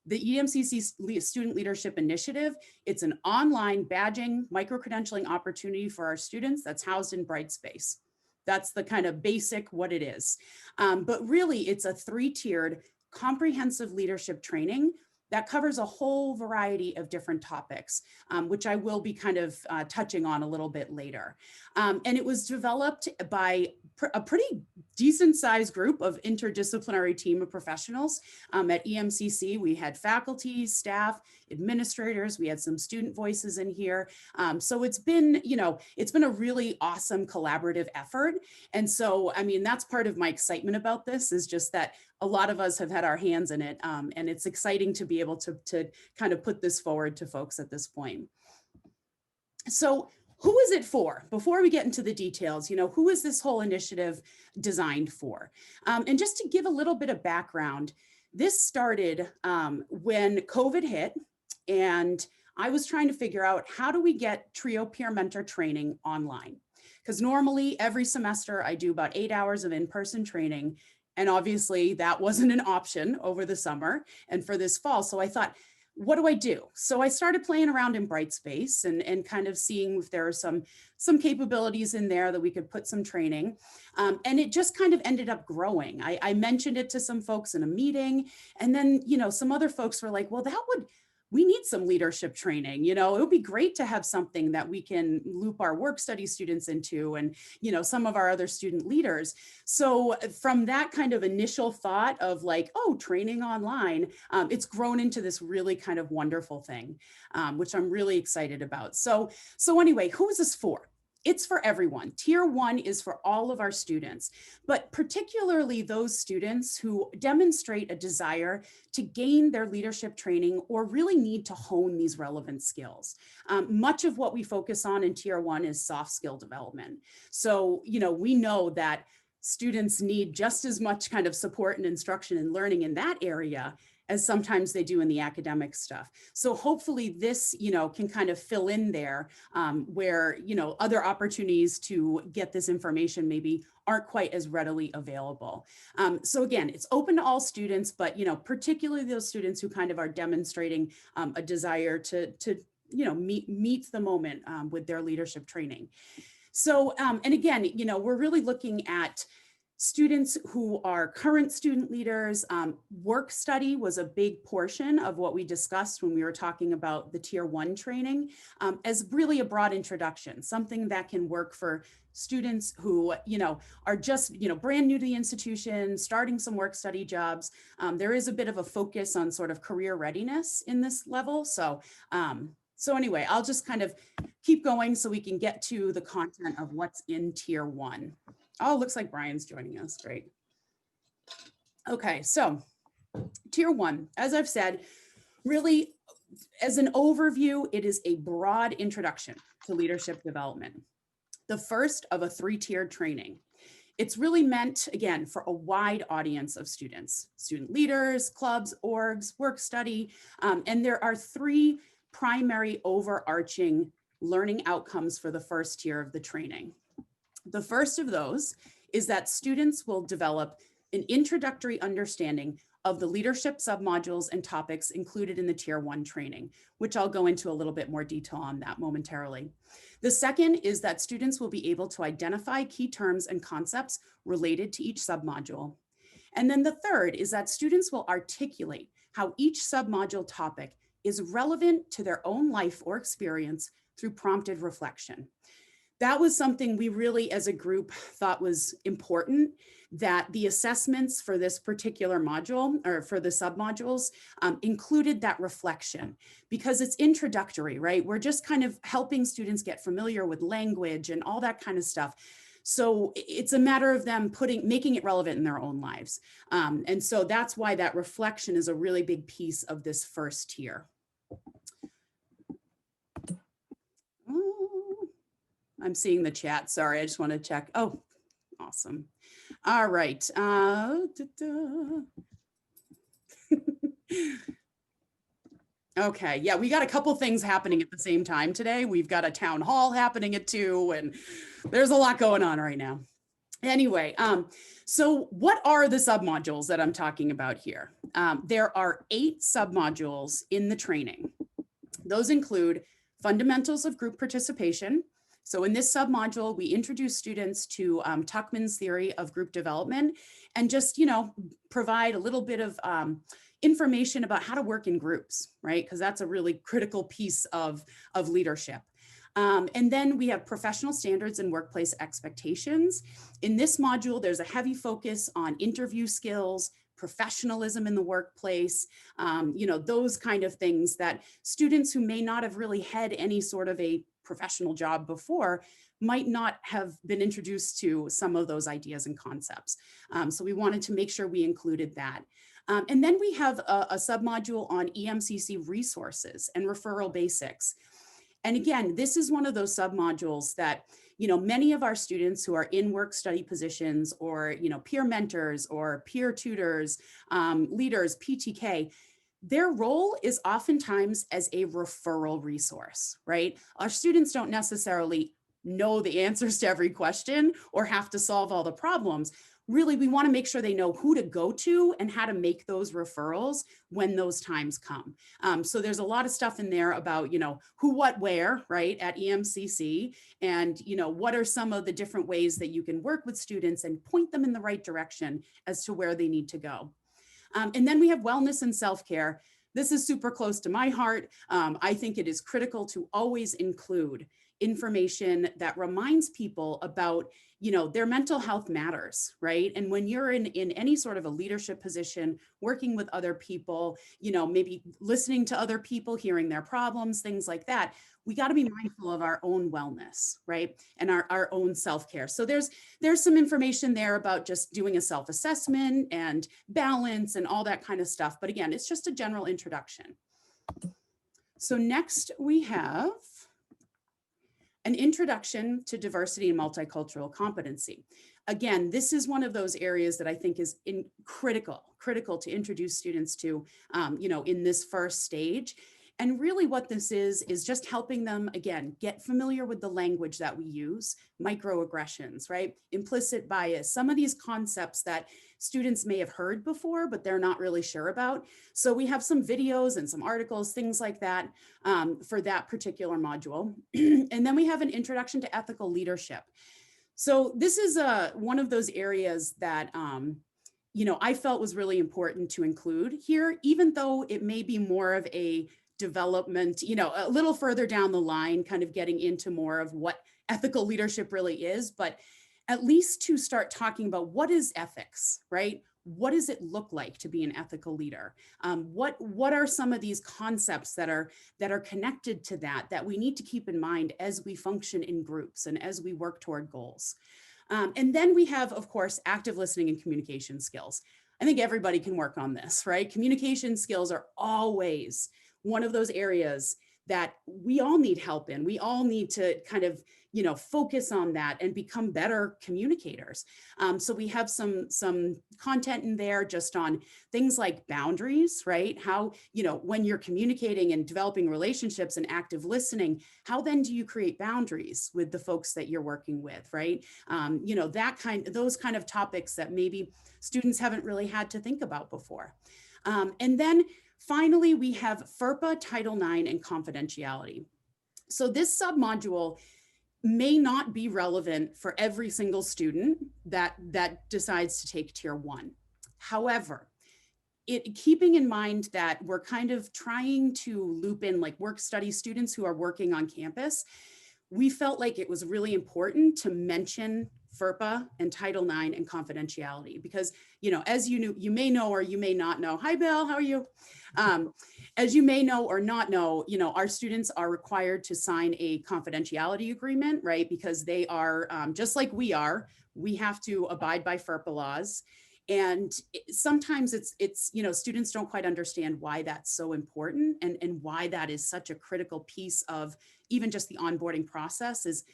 the EMCC Student Leadership Initiative. It's an online badging, micro-credentialing opportunity for our students that's housed in Brightspace. That's the kind of basic what it is. But really, it's a 3-tiered comprehensive leadership training that covers a whole variety of different topics, which I will be kind of touching on a little bit later. And it was developed by a pretty decent sized group of interdisciplinary team of professionals. At EMCC, we had faculty, staff, administrators, we had some student voices in here. So it's been, it's been a really awesome collaborative effort. And so, I mean, that's part of my excitement about this, is just that a lot of us have had our hands in it. And it's exciting to be able to kind of put this forward to folks at this point. So who is it for? Before we get into the details, who is this whole initiative designed for? And just to give a little bit of background, this started when COVID hit, and I was trying to figure out, how do we get TRIO peer mentor training online? Because normally every semester I do about 8 hours of in-person training, and obviously that wasn't an option over the summer and for this fall. So I thought, what do I do? So I started playing around in Brightspace and kind of seeing if there are some capabilities in there that we could put some training. And it just kind of ended up growing. I mentioned it to some folks in a meeting, and then, some other folks were like, well, we need some leadership training. It would be great to have something that we can loop our work study students into, and, some of our other student leaders. So from that kind of initial thought of like, oh, training online, it's grown into this really kind of wonderful thing, which I'm really excited about. So anyway, who is this for? It's for everyone. Tier 1 is for all of our students, but particularly those students who demonstrate a desire to gain their leadership training or really need to hone these relevant skills. Much of what we focus on in Tier 1 is soft skill development. So, we know that students need just as much kind of support and instruction and learning in that area as sometimes they do in the academic stuff. So hopefully this, can kind of fill in there where, other opportunities to get this information maybe aren't quite as readily available. So again, it's open to all students, but, particularly those students who kind of are demonstrating a desire to meet the moment with their leadership training. So, and again, we're really looking at students who are current student leaders. Work study was a big portion of what we discussed when we were talking about the Tier 1 training, as really a broad introduction, something that can work for students who, are just, brand new to the institution, starting some work study jobs. There is a bit of a focus on sort of career readiness in this level. So anyway, I'll just kind of keep going so we can get to the content of what's in Tier 1. Oh, looks like Brian's joining us. Great. Okay, so Tier 1, as I've said, really, as an overview, it is a broad introduction to leadership development, the first of a 3-tiered training. It's really meant, again, for a wide audience of students, student leaders, clubs, orgs, work study, and there are 3 primary overarching learning outcomes for the first tier of the training. The first of those is that students will develop an introductory understanding of the leadership submodules and topics included in the Tier 1 training, which I'll go into a little bit more detail on that momentarily. The second is that students will be able to identify key terms and concepts related to each submodule. And then the third is that students will articulate how each submodule topic is relevant to their own life or experience through prompted reflection. That was something we really as a group thought was important, that the assessments for this particular module or for the submodules included that reflection, because it's introductory, right? We're just kind of helping students get familiar with language and all that kind of stuff. So it's a matter of them making it relevant in their own lives. And so that's why that reflection is a really big piece of this first tier. I'm seeing the chat. Sorry, I just want to check. Oh, awesome. All right. Okay, yeah, we got a couple things happening at the same time today. We've got a town hall happening at 2, and there's a lot going on right now. Anyway, so what are the submodules that I'm talking about here? There are 8 submodules in the training. Those include fundamentals of group participation. So in this submodule, we introduce students to Tuckman's theory of group development and just, provide a little bit of information about how to work in groups, right? Because that's a really critical piece of leadership. And then we have professional standards and workplace expectations. In this module, there's a heavy focus on interview skills, professionalism in the workplace, those kind of things that students who may not have really had any sort of a professional job before might not have been introduced to some of those ideas and concepts. So we wanted to make sure we included that. And then we have a submodule on EMCC resources and referral basics. And again, this is one of those submodules that, many of our students who are in work study positions or, peer mentors or peer tutors, leaders, PTK, their role is oftentimes as a referral resource, right? Our students don't necessarily know the answers to every question or have to solve all the problems. Really, we want to make sure they know who to go to and how to make those referrals when those times come. So there's a lot of stuff in there about, who, what, where, right, at EMCC, and, what are some of the different ways that you can work with students and point them in the right direction as to where they need to go. And then we have wellness and self-care. This is super close to my heart. I think it is critical to always include information that reminds people about, their mental health matters, right? And when you're in any sort of a leadership position, working with other people, maybe listening to other people, hearing their problems, things like that, we got to be mindful of our own wellness, right? And our own self-care. So there's some information there about just doing a self-assessment and balance and all that kind of stuff. But again, it's just a general introduction. So next we have an introduction to diversity and multicultural competency. Again, this is one of those areas that I think is critical to introduce students to, in this first stage. And really what this is just helping them, again, get familiar with the language that we use, microaggressions, right? Implicit bias, some of these concepts that students may have heard before, but they're not really sure about. So we have some videos and some articles, things like that for that particular module. And then we have an introduction to ethical leadership. So this is one of those areas that I felt was really important to include here, even though it may be more of a development, a little further down the line, kind of getting into more of what ethical leadership really is, but at least to start talking about what is ethics, right? What does it look like to be an ethical leader? What are some of these concepts that are connected to that we need to keep in mind as we function in groups and as we work toward goals? And then we have, of course, active listening and communication skills. I think everybody can work on this, right? Communication skills are always one of those areas that we all need help in. We all need to kind of, focus on that and become better communicators. So we have some content in there just on things like boundaries, right? How, when you're communicating and developing relationships and active listening, how then do you create boundaries with the folks that you're working with, right? Those kind of topics that maybe students haven't really had to think about before. And then finally, we have FERPA, Title IX, and confidentiality. So this submodule may not be relevant for every single student that decides to take Tier 1. However, keeping in mind that we're kind of trying to loop in like work study students who are working on campus, we felt like it was really important to mention FERPA and Title IX and confidentiality because, as you may know or you may not know. Hi, Bill, how are you? As you may know or not know, our students are required to sign a confidentiality agreement, right? Because they are, just like we have to abide by FERPA laws. And sometimes it's students don't quite understand why that's so important and why that is such a critical piece of even just the onboarding process is,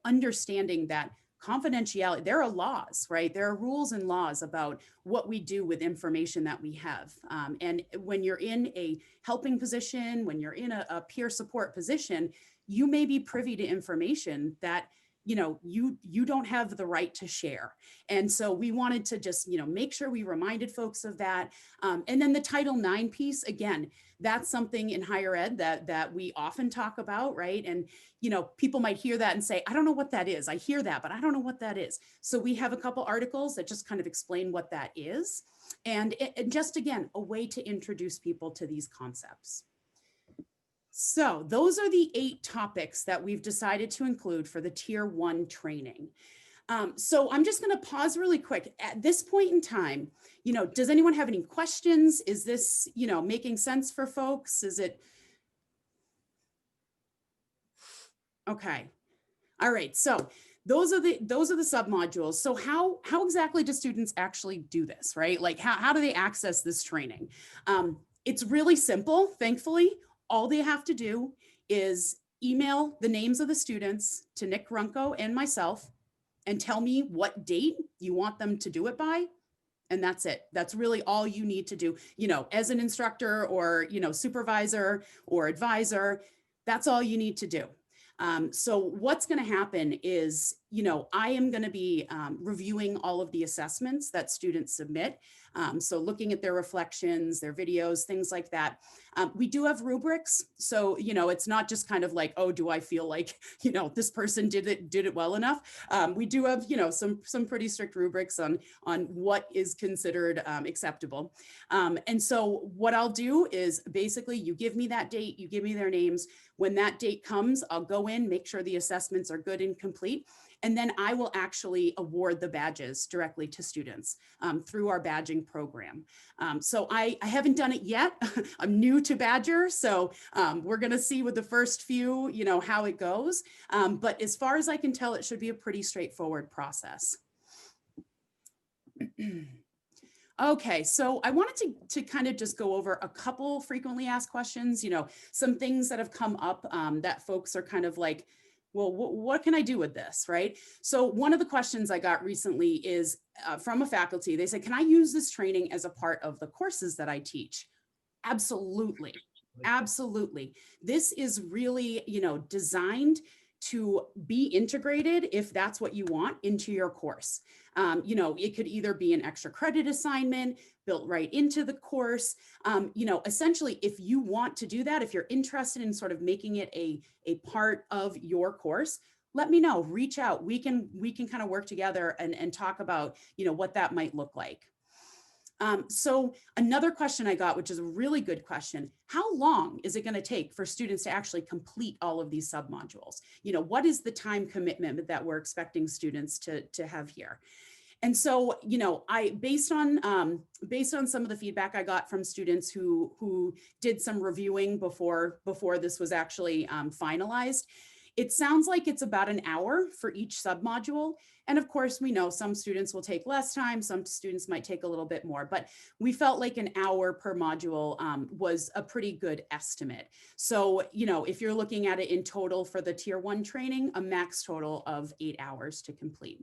understanding that confidentiality, there are laws, right? There are rules and laws about what we do with information that we have. And when you're in a helping position, when you're in a peer support position, you may be privy to information that you don't have the right to share. And so we wanted to just, make sure we reminded folks of that. And then the Title IX piece, again, that's something in higher ed that we often talk about, right? And, people might hear that and say, I don't know what that is. I hear that, but I don't know what that is. So we have a couple articles that just kind of explain what that is. And just, again, a way to introduce people to these concepts. So those are the 8 topics that we've decided to include for the Tier 1 training. So I'm just going to pause really quick. At this point in time, does anyone have any questions? Is this, making sense for folks? Is it? Okay. All right. So those are the submodules. So how exactly do students actually do this, right? Like how do they access this training? It's really simple, thankfully. All they have to do is email the names of the students to Nick Runco and myself and tell me what date you want them to do it by. And that's it. That's really all you need to do, as an instructor or, supervisor or advisor. That's all you need to do. So what's going to happen is, I am going to be reviewing all of the assessments that students submit. So looking at their reflections, their videos, things like that. We do have rubrics. So, it's not just kind of like, oh, do I feel like, this person did it well enough? We do have, some pretty strict rubrics on what is considered acceptable. And so what I'll do is basically you give me that date, you give me their names. When that date comes, I'll go in, make sure the assessments are good and complete. And then I will actually award the badges directly to students through our badging program. So I haven't done it yet. I'm new to Badger. So we're going to see with the first few, how it goes. But as far as I can tell, it should be a pretty straightforward process. Okay, so I wanted to kind of just go over a couple frequently asked questions, some things that have come up that folks are kind of like, well, what can I do with this, right? So one of the questions I got recently is from a faculty. They said, can I use this training as a part of the courses that I teach? Absolutely. Absolutely. This is really, designed to be integrated, if that's what you want, into your course. It could either be an extra credit assignment built right into the course. Essentially, if you want to do that, if you're interested in sort of making it a part of your course, let me know, reach out. We can kind of work together and talk about, what that might look like. So another question I got, which is a really good question, how long is it going to take for students to actually complete all of these submodules? What is the time commitment that we're expecting students to have here? And so, based on some of the feedback I got from students who did some reviewing before this was actually finalized, it sounds like it's about an hour for each submodule. And of course, we know some students will take less time, some students might take a little bit more, but we felt like an hour per module was a pretty good estimate. So, if you're looking at it in total for the Tier 1 training, a max total of 8 hours to complete.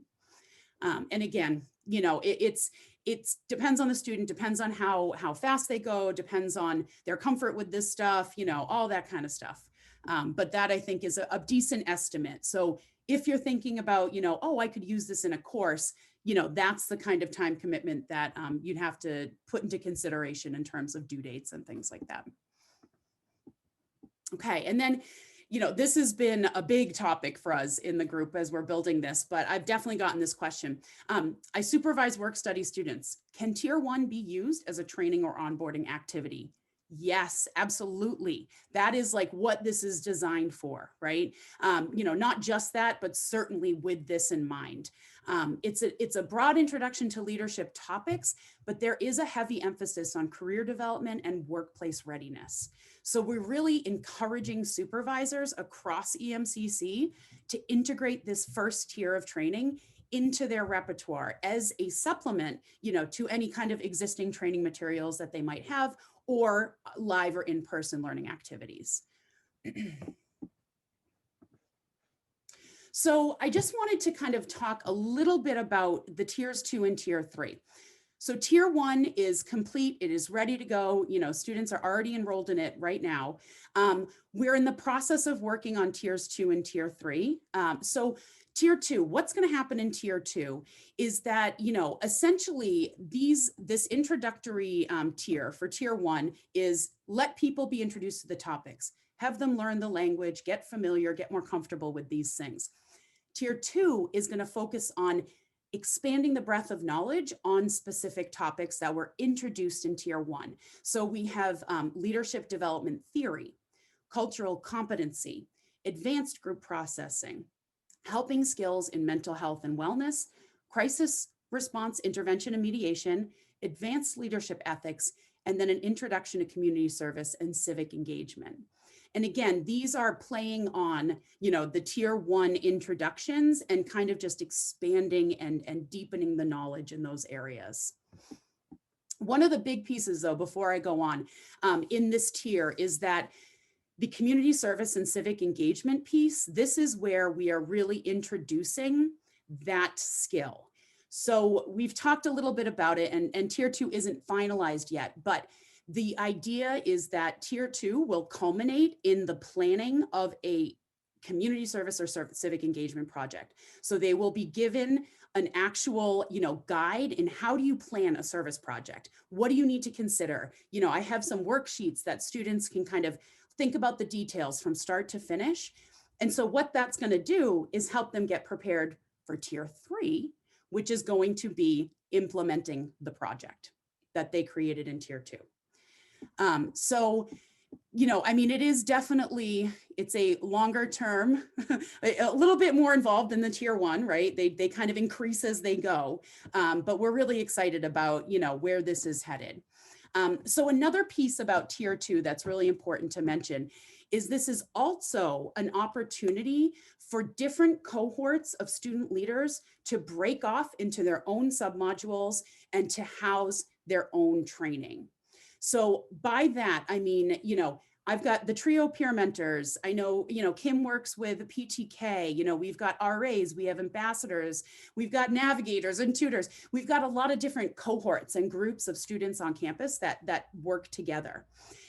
And again, it depends on the student, depends on how fast they go, depends on their comfort with this stuff, all that kind of stuff. But that I think is a decent estimate. So if you're thinking about, oh, I could use this in a course, that's the kind of time commitment that you'd have to put into consideration in terms of due dates and things like that. Okay, and then, this has been a big topic for us in the group as we're building this, but I've definitely gotten this question. I supervise work study students. Can Tier 1 be used as a training or onboarding activity? Yes, absolutely. That is like what this is designed for, right? Not just that, but certainly with this in mind. It's a broad introduction to leadership topics, but there is a heavy emphasis on career development and workplace readiness. So we're really encouraging supervisors across EMCC to integrate this first tier of training into their repertoire as a supplement, to any kind of existing training materials that they might have, or live or in-person learning activities. So I just wanted to kind of talk a little bit about the tiers 2 and tier 3. So tier 1 is complete. It is ready to go. Students are already enrolled in it right now. We're in the process of working on tiers 2 and tier 3. So Tier 2, what's going to happen in Tier 2 is that, essentially this introductory tier for Tier 1 is let people be introduced to the topics, have them learn the language, get familiar, get more comfortable with these things. Tier 2 is going to focus on expanding the breadth of knowledge on specific topics that were introduced in Tier 1. So we have leadership development theory, cultural competency, advanced group processing, helping skills in mental health and wellness, crisis response intervention and mediation, advanced leadership ethics, and then an introduction to community service and civic engagement. And again, these are playing on, the Tier 1 introductions and kind of just expanding and deepening the knowledge in those areas. One of the big pieces, though, before I go on, in this tier is that the community service and civic engagement piece, this is where we are really introducing that skill. So we've talked a little bit about it, and Tier 2 isn't finalized yet, but the idea is that Tier 2 will culminate in the planning of a community service or civic engagement project. So they will be given an actual, guide in how do you plan a service project? What do you need to consider? I have some worksheets that students can kind of think about the details from start to finish. And so what that's going to do is help them get prepared for Tier 3, which is going to be implementing the project that they created in Tier 2. So, it is definitely, it's a longer term, a little bit more involved than the Tier 1, right? They kind of increase as they go, but we're really excited about, where this is headed. So another piece about Tier 2 that's really important to mention is this is also an opportunity for different cohorts of student leaders to break off into their own submodules and to house their own training. So by that, I mean, I've got the trio peer mentors. I know, Kim works with PTK, we've got RAs, we have ambassadors, we've got navigators and tutors. We've got a lot of different cohorts and groups of students on campus that work together.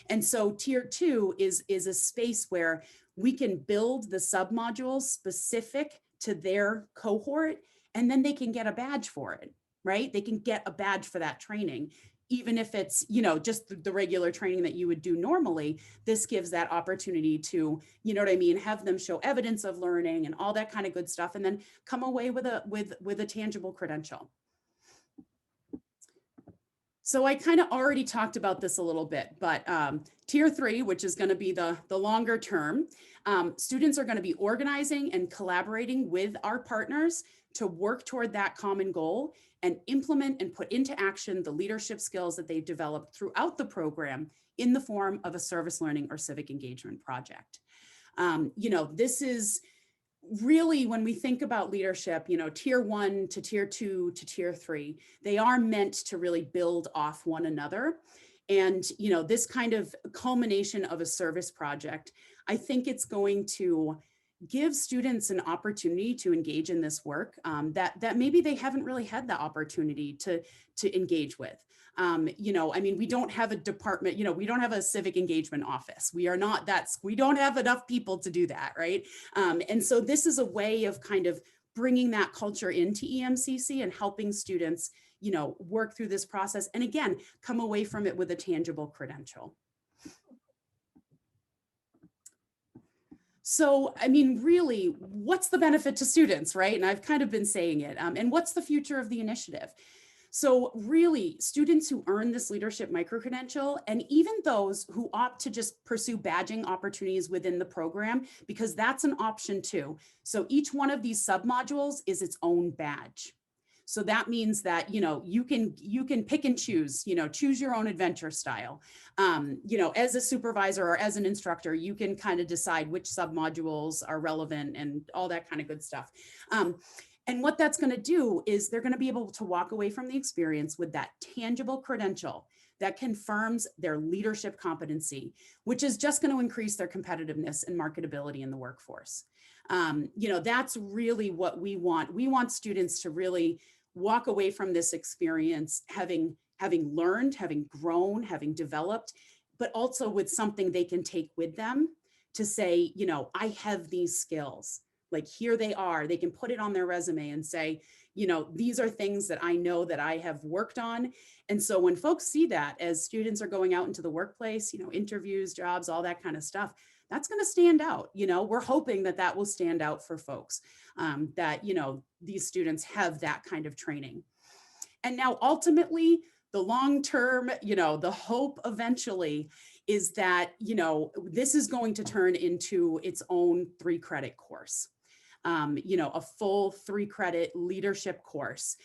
And so Tier 2 is a space where we can build the submodules specific to their cohort, and then they can get a badge for it, right? They can get a badge for that training. Even if it's, just the regular training that you would do normally, this gives that opportunity to, have them show evidence of learning and all that kind of good stuff, and then come away with a tangible credential. So I kind of already talked about this a little bit, but Tier 3, which is going to be the longer term, students are going to be organizing and collaborating with our partners to work toward that common goal and implement and put into action the leadership skills that they've developed throughout the program in the form of a service learning or civic engagement project. This is really, when we think about leadership, Tier 1 to Tier 2 to Tier 3, they are meant to really build off one another. And, this kind of culmination of a service project, I think it's going to give students an opportunity to engage in this work that maybe they haven't really had the opportunity to engage with. We don't have a department, we don't have a civic engagement office. We don't have enough people to do that, right? And so this is a way of kind of bringing that culture into EMCC and helping students, work through this process. And again, come away from it with a tangible credential. So, really, what's the benefit to students, right? And I've kind of been saying it. And what's the future of the initiative? So really, students who earn this leadership microcredential, and even those who opt to just pursue badging opportunities within the program, because that's an option too. So each one of these submodules is its own badge. So that means that, you can pick and choose, choose your own adventure style. As a supervisor or as an instructor, you can kind of decide which submodules are relevant and all that kind of good stuff. And what that's going to do is they're going to be able to walk away from the experience with that tangible credential that confirms their leadership competency, which is just going to increase their competitiveness and marketability in the workforce. That's really what we want. We want students to really walk away from this experience having learned, having grown, having developed, but also with something they can take with them to say, I have these skills. Like here they are, they can put it on their resume and say, these are things that I know that I have worked on. And so when folks see that as students are going out into the workplace, interviews, jobs, all that kind of stuff, that's going to stand out. We're hoping that that will stand out for folks, that, these students have that kind of training. And now ultimately, the long-term, the hope eventually is that, this is going to turn into its own 3-credit course, a full 3-credit leadership course.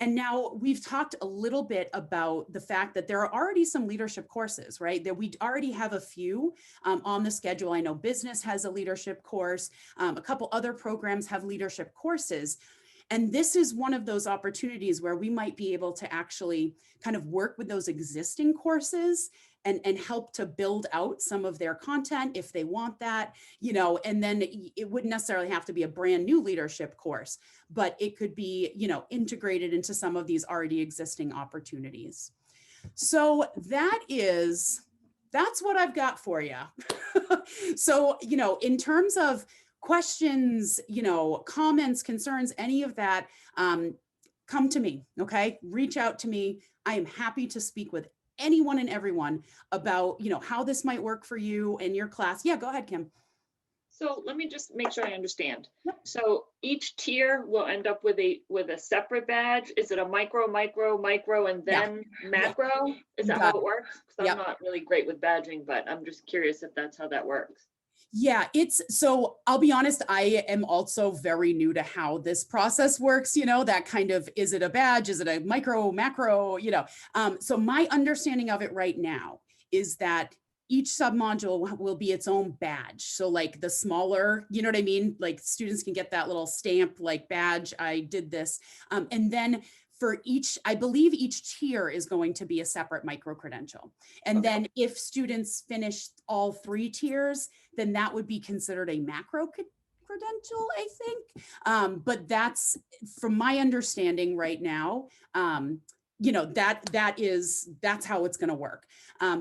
And now we've talked a little bit about the fact that there are already some leadership courses, right? That we already have a few on the schedule. I know business has a leadership course. A couple other programs have leadership courses. And this is one of those opportunities where we might be able to actually kind of work with those existing courses and help to build out some of their content if they want that, and then it wouldn't necessarily have to be a brand new leadership course, but it could be, integrated into some of these already existing opportunities. So that's what I've got for you. So, in terms of questions, comments, concerns, any of that, come to me, okay? Reach out to me. I am happy to speak with anyone and everyone about, how this might work for you and your class. Yeah, go ahead, Kim. So let me just make sure I understand. Yep. So each tier will end up with a separate badge. Is it a micro, and then macro? Is that how it works? Because I'm not really great with badging, but I'm just curious if that's how that works. Yeah, so I'll be honest, I am also very new to how this process works, that kind of, is it a badge? Is it a micro, macro, so my understanding of it right now is that each submodule will be its own badge. So like the smaller, you know what I mean? Like students can get that little stamp like badge, I did this. And then for each, I believe each tier is going to be a separate micro-credential. And then if students finish all 3 tiers, then that would be considered a macro credential, I think. But that's, from my understanding right now, that's how it's going to work,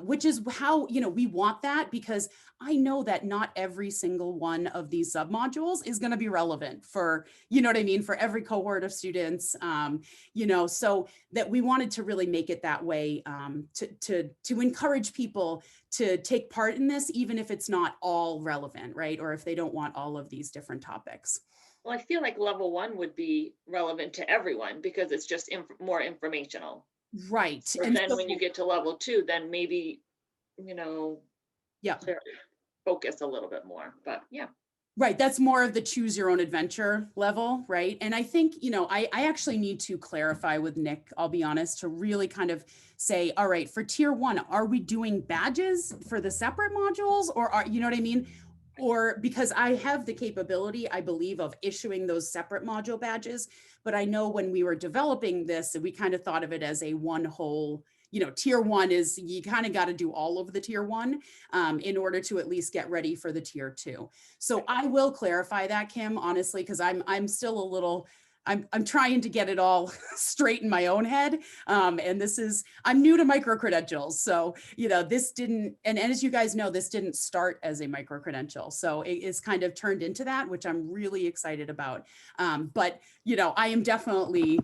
which is how, we want that, because I know that not every single one of these submodules is going to be relevant for, for every cohort of students, so that we wanted to really make it that way, to encourage people to take part in this, even if it's not all relevant, right? Or if they don't want all of these different topics. Well, I feel like level 1 would be relevant to everyone because it's just more informational. Right. And then when you get to level 2, then maybe, focus a little bit more, but yeah. Right. That's more of the choose your own adventure level. Right. And I think, I actually need to clarify with Nick, I'll be honest, to really kind of say, all right, for tier 1, are we doing badges for the separate modules, or are, you know what I mean? Or because I have the capability, I believe, of issuing those separate module badges. But I know when we were developing this, we kind of thought of it as a one whole, tier 1 is, you kind of got to do all of the tier 1 in order to at least get ready for the tier 2. So I will clarify that, Kim, honestly, because I'm still a little, I'm trying to get it all straight in my own head. And I'm new to micro-credentials. So, this didn't, and as you guys know, this didn't start as a micro-credential. So it is kind of turned into that, which I'm really excited about. But, I am definitely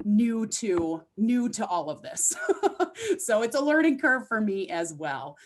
new to all of this. So it's a learning curve for me as well.